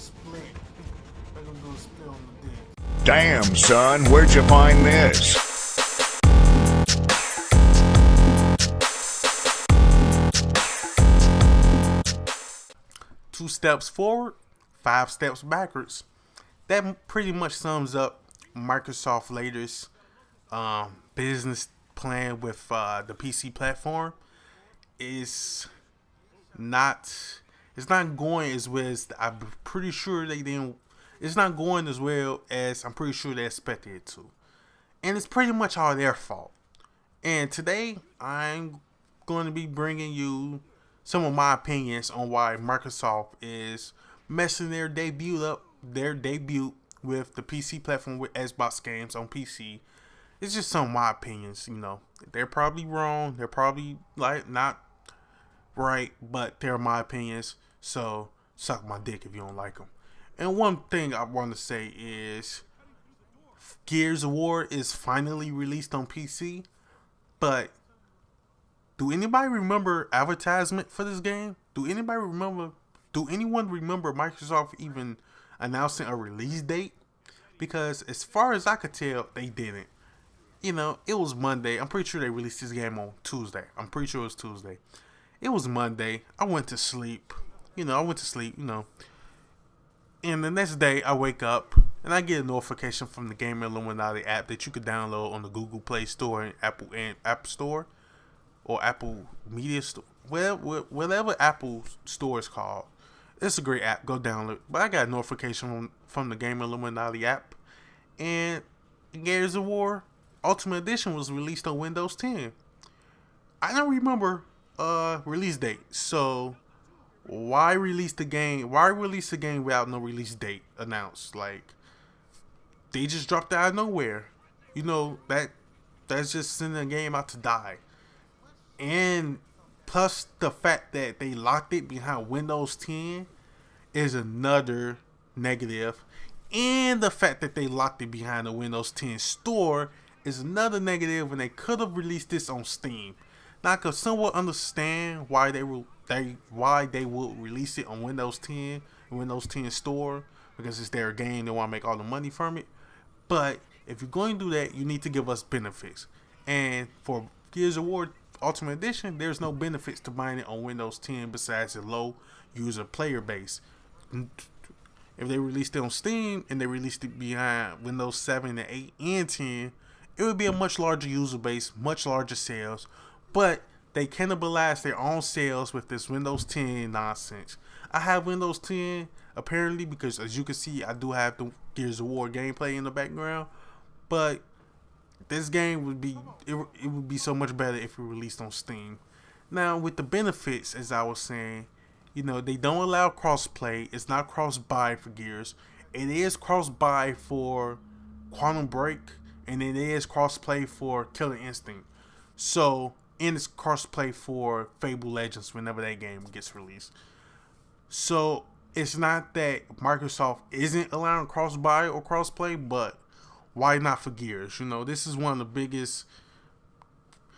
split. They're gonna do a split on the dick. Damn, son, where'd you find this? Two steps forward, five steps backwards. That pretty much sums up Microsoft latest business plan with the PC platform. Is not it's not going as well as I'm pretty sure they didn't. It's not going as well as I'm pretty sure they expected it to, and it's pretty much all their fault. And today I'm going to be bringing you some of my opinions on why Microsoft is messing their debut with the PC platform with Xbox games on PC. It's just some of my opinions. They're probably wrong. They're probably not right, but they're my opinions. So suck my dick if you don't like them. And one thing I want to say is Gears of War is finally released on PC, but do anybody remember advertisement for this game? Do anyone remember Microsoft even announcing a release date? Because as far as I could tell, they didn't. It was Monday. I'm pretty sure they released this game on Tuesday. I'm pretty sure it was Tuesday. It was Monday. I went to sleep. And the next day, I wake up and I get a notification from the Game Illuminati app that you could download on the Google Play Store and App Store or Apple Media Store, whatever Apple Store is called. It's a great app. Go download. But I got a notification from the Game Illuminati app, and Gears of War Ultimate Edition was released on Windows 10. I don't remember release date. So why release the game? Why release the game without no release date announced? Like, they just dropped it out of nowhere. That's just sending the game out to die. And plus the fact that they locked it behind Windows 10 is another negative. And the fact that they locked it behind the Windows 10 store is another negative, and they could have released this on Steam. Now I could somewhat understand why they would release it on Windows 10 and Windows 10 store, because it's their game, they want to make all the money from it. But if you're going to do that, you need to give us benefits. And for Gears of War Ultimate Edition, there's no benefits to buying it on Windows 10 besides a low user player base. If they released it on Steam and they released it behind Windows 7 and 8 and 10, it would be a much larger user base, much larger sales. But they cannibalize their own sales with this Windows 10 nonsense. I have Windows 10 apparently because, as you can see, I do have the Gears of War gameplay in the background. But this game would be so much better if it released on Steam. Now, with the benefits, as I was saying, they don't allow crossplay. It's not cross-buy for Gears. It is cross-buy for Quantum Break, and it is cross-play for Killer Instinct. And it's cross-play for Fable Legends whenever that game gets released. So it's not that Microsoft isn't allowing cross-buy or cross-play, but why not for Gears? This is one of the biggest.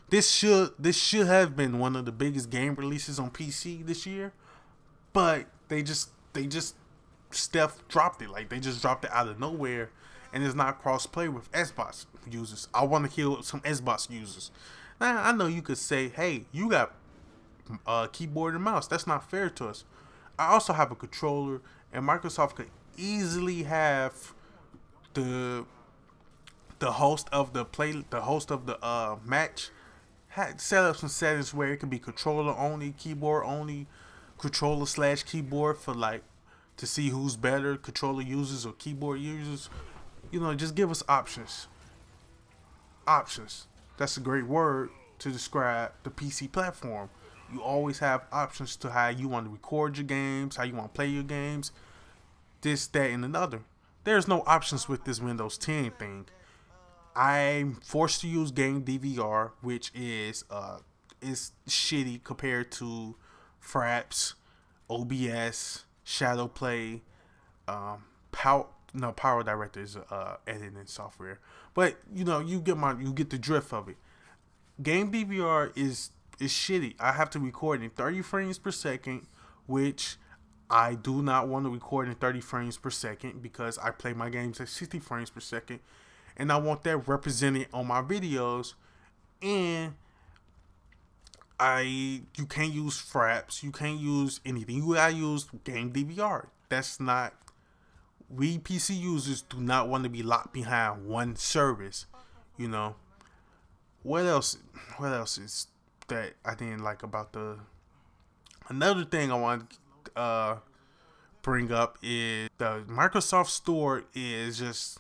This should have been one of the biggest game releases on PC this year, but they just dropped it. Like, they just dropped it out of nowhere, and it's not cross-play with Xbox users. I want to kill some Xbox users. Now, I know you could say, hey, you got keyboard and mouse. That's not fair to us. I also have a controller, and Microsoft could easily have the host of the match set up some settings where it could be controller only, keyboard only, controller / keyboard for to see who's better, controller users or keyboard users. Just give us options. Options. That's a great word to describe the PC platform. You always have options to how you want to record your games, how you want to play your games, this, that, and another. There's no options with this Windows 10 thing. I'm forced to use Game DVR, which is shitty compared to Fraps, OBS, Shadowplay, Power Director is editing software. But you get the drift of it. Game DVR is shitty. I have to record in 30 frames per second, which I do not want to record in 30 frames per second because I play my games at 60 frames per second, and I want that represented on my videos. And you can't use fraps, you can't use anything. You gotta use game DVR. That's not. We PC users do not want to be locked behind one service. You know. What else? What else is that I didn't like about the? Another thing I want to bring up is the Microsoft Store is just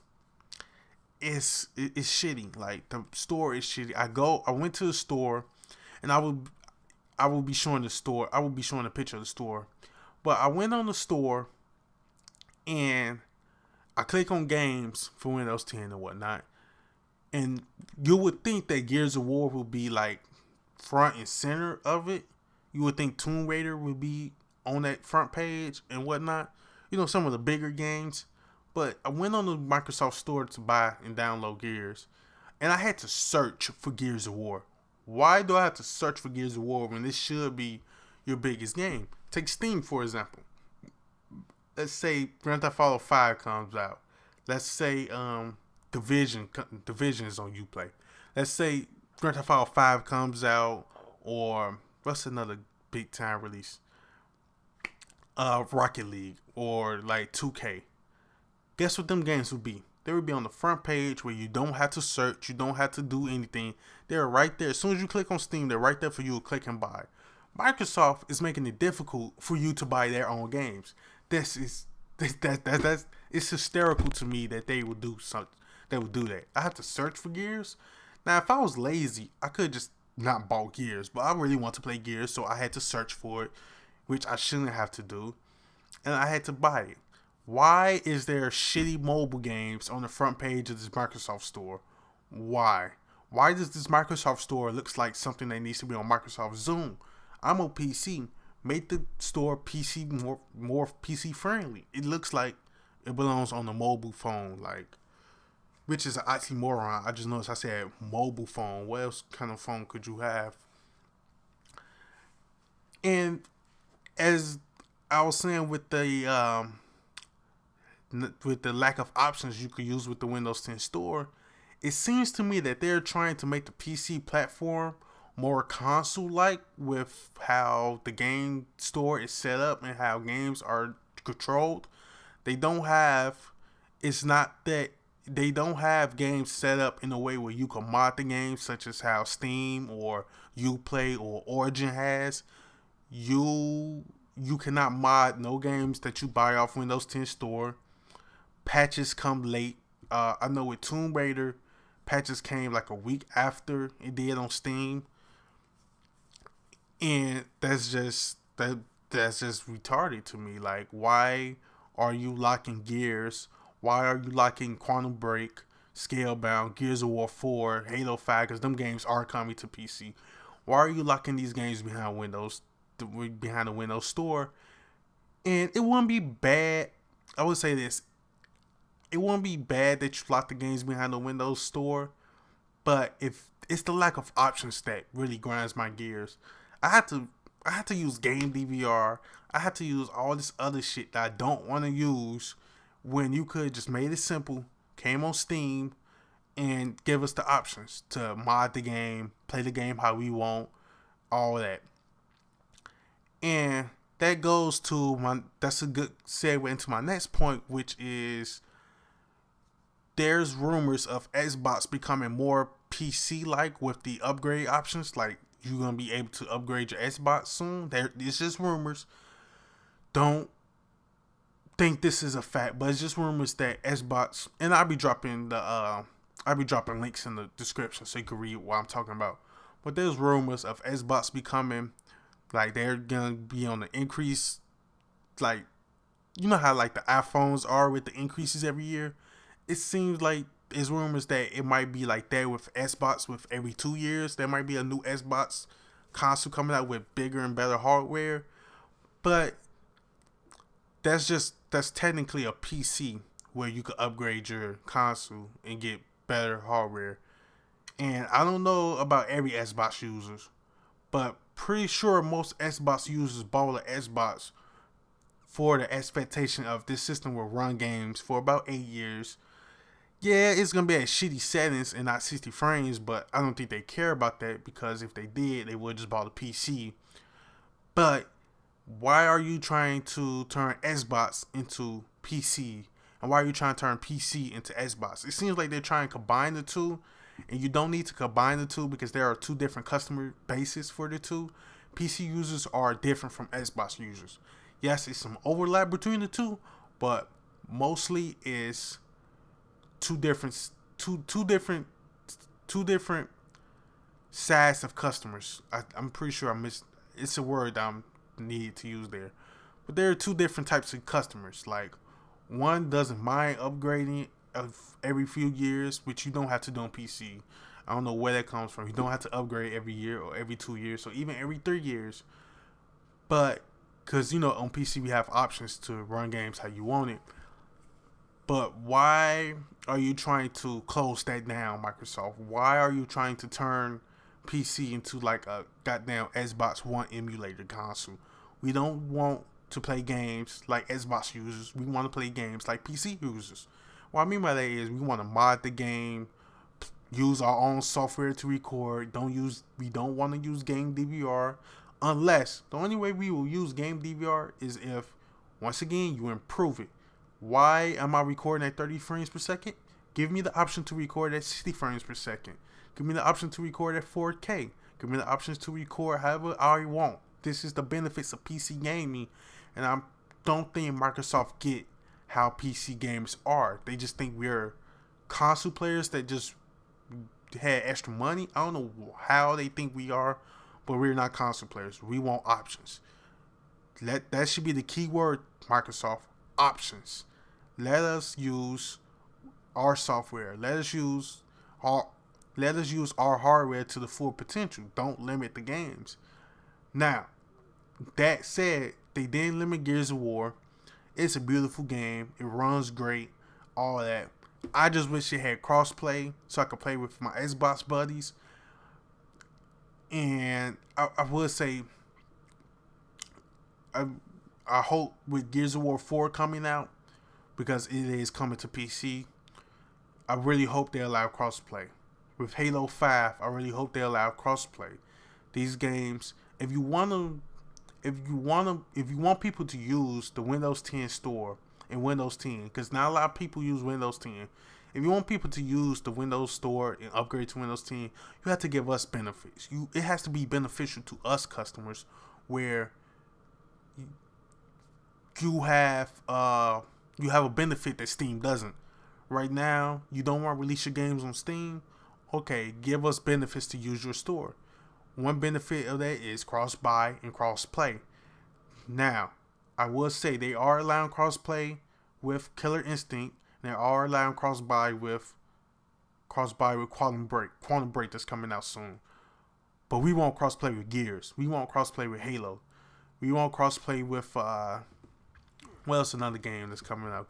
it's shitty. Like, the store is shitty. I went to the store, and I will be showing the store. I will be showing a picture of the store, but I went on the store, and I click on games for Windows 10 and whatnot. And you would think that Gears of War would be like front and center of it. You would think Tomb Raider would be on that front page and whatnot. You know, some of the bigger games. But I went on the Microsoft Store to buy and download Gears, and I had to search for Gears of War. Why do I have to search for Gears of War when this should be your biggest game? Take Steam, for example. Let's say Grand Theft Auto 5 comes out. Let's say Division is on Uplay. Let's say Grand Theft Auto 5 comes out, or what's another big time release? Rocket League, or like 2K. Guess what them games would be? They would be on the front page where you don't have to search, you don't have to do anything. They're right there. As soon as you click on Steam, they're right there for you to click and buy. Microsoft is making it difficult for you to buy their own games. That's it's hysterical to me that they would do something. They would do that. I have to search for Gears. Now, if I was lazy, I could just not bought Gears, but I really want to play Gears, so I had to search for it, which I shouldn't have to do, and I had to buy it. Why is there shitty mobile games on the front page of this Microsoft Store? Why? Why does this Microsoft Store looks like something that needs to be on Microsoft Zoom? I'm on PC. Make the store PC more PC friendly. It looks like it belongs on the mobile phone, like, which is an oxymoron. I just noticed I said mobile phone. What else kind of phone could you have? And as I was saying with the lack of options you could use with the Windows 10 store, it seems to me that they're trying to make the PC platform more console-like with how the game store is set up and how games are controlled. It's not that they don't have games set up in a way where you can mod the game, such as how Steam or Uplay or Origin has. You cannot mod no games that you buy off Windows 10 store. Patches come late. I know with Tomb Raider, patches came like a week after it did on Steam. And that's just retarded to me. Like, why are you locking Gears? Why are you locking Quantum Break, Scalebound, Gears of War 4, Halo 5? Because them games are coming to PC. Why are you locking these games behind the Windows Store? And it wouldn't be bad. I would say this. It wouldn't be bad that you lock the games behind the Windows Store. But if it's the lack of options that really grinds my gears. I have to use game DVR. I have to use all this other shit that I don't want to use, when you could just made it simple, came on Steam, and give us the options to mod the game, play the game how we want, all that. And that goes to that's a good segue into my next point, which is there's rumors of Xbox becoming more PC-like with the upgrade options. Like, you're going to be able to upgrade your Xbox soon. It's just rumors. Don't think this is a fact, but it's just rumors that Xbox, and I'll be dropping links in the description so you can read what I'm talking about. But there's rumors of Xbox becoming, like, they're going to be on the increase. Like, you know how like the iPhones are with the increases every year? It seems like there's rumors that it might be like that with Xbox. With every 2 years, there might be a new Xbox console coming out with bigger and better hardware. But that's technically a PC where you could upgrade your console and get better hardware. And I don't know about every Xbox users, but pretty sure most Xbox users bought an Xbox for the expectation of this system will run games for about 8 years. Yeah, it's going to be at shitty settings and not 60 frames, but I don't think they care about that, because if they did, they would just bought a PC. But why are you trying to turn Xbox into PC? And why are you trying to turn PC into Xbox? It seems like they're trying to combine the two, and you don't need to combine the two because there are two different customer bases for the two. PC users are different from Xbox users. Yes, it's some overlap between the two, but mostly it's two different sides of customers. I'm pretty sure it's a word that I'm needed to use there. But there are two different types of customers. Like, one doesn't mind upgrading every few years, which you don't have to do on PC. I don't know where that comes from. You don't have to upgrade every year or every 2 years, or even every 3 years. But because, on PC we have options to run games how you want it. But why are you trying to close that down, Microsoft? Why are you trying to turn PC into like a goddamn Xbox One emulator console? We don't want to play games like Xbox users. We want to play games like PC users. What I mean by that is we want to mod the game, use our own software to record. We don't want to use game DVR, unless the only way we will use game DVR is if, once again, you improve it. Why am I recording at 30 frames per second? Give me the option to record at 60 frames per second. Give me the option to record at 4K. Give me the options to record however I want. This is the benefits of PC gaming, and I don't think Microsoft get how PC games are. They just think we're console players that just had extra money. I don't know how they think we are, but we're not console players. We want options. That should be the key word, Microsoft. Options. Let us use our software. Let us use our hardware to the full potential. Don't limit the games. Now, that said, they didn't limit Gears of War. It's a beautiful game. It runs great. All that. I just wish it had crossplay so I could play with my Xbox buddies. And I would say, I hope with Gears of War 4 coming out, because it is coming to PC, I really hope they allow crossplay. With Halo 5, I really hope they allow crossplay. These games, if you want people to use the Windows 10 store and Windows 10, because not a lot of people use Windows 10. If you want people to use the Windows store and upgrade to Windows 10, you have to give us benefits. It has to be beneficial to us customers, where you have a benefit that Steam doesn't. Right now, you don't want to release your games on Steam. Okay, give us benefits to use your store. One benefit of that is cross-buy and cross-play. Now, I will say they are allowing cross-play with Killer Instinct. They are allowing cross-buy with Quantum Break. Quantum Break that's coming out soon. But we won't cross-play with Gears. We won't cross-play with Halo. We won't cross-play with what else? Another game that's coming out.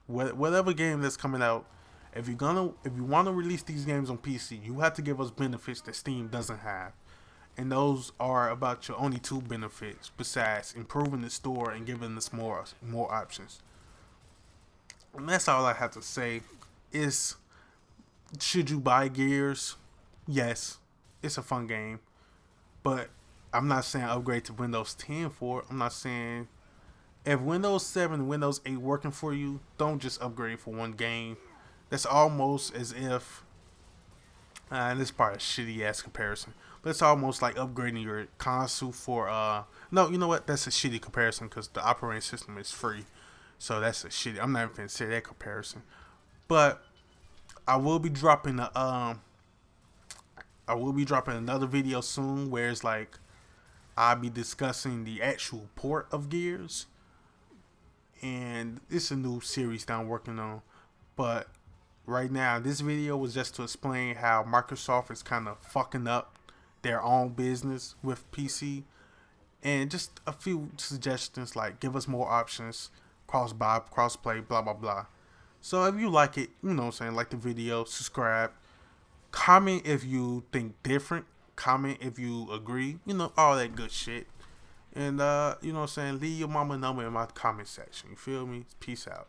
Whatever game that's coming out. If you want to release these games on PC, you have to give us benefits that Steam doesn't have. And those are about your only two benefits besides improving the store and giving us more options. And that's all I have to say. Should you buy Gears? Yes, it's a fun game. But I'm not saying upgrade to Windows 10 for it. I'm not saying, if Windows 7 and Windows 8 working for you, don't just upgrade for one game. That's almost as if, and this is probably a shitty ass comparison, but it's almost like upgrading your console for, no, you know what? That's a shitty comparison because the operating system is free. So that's a shitty, I'm not even going to say that comparison. But I will be dropping another video soon where it's like, I'll be discussing the actual port of Gears. And it's a new series that I'm working on. But right now, this video was just to explain how Microsoft is kind of fucking up their own business with PC. And just a few suggestions, like give us more options, cross-buy, cross-play, blah, blah, blah. So if you like it, you know what I'm saying, like the video, subscribe. Comment if you think different. Comment if you agree. You know, all that good shit. And you know what I'm saying? Leave your mama number in my comment section. You feel me? Peace out.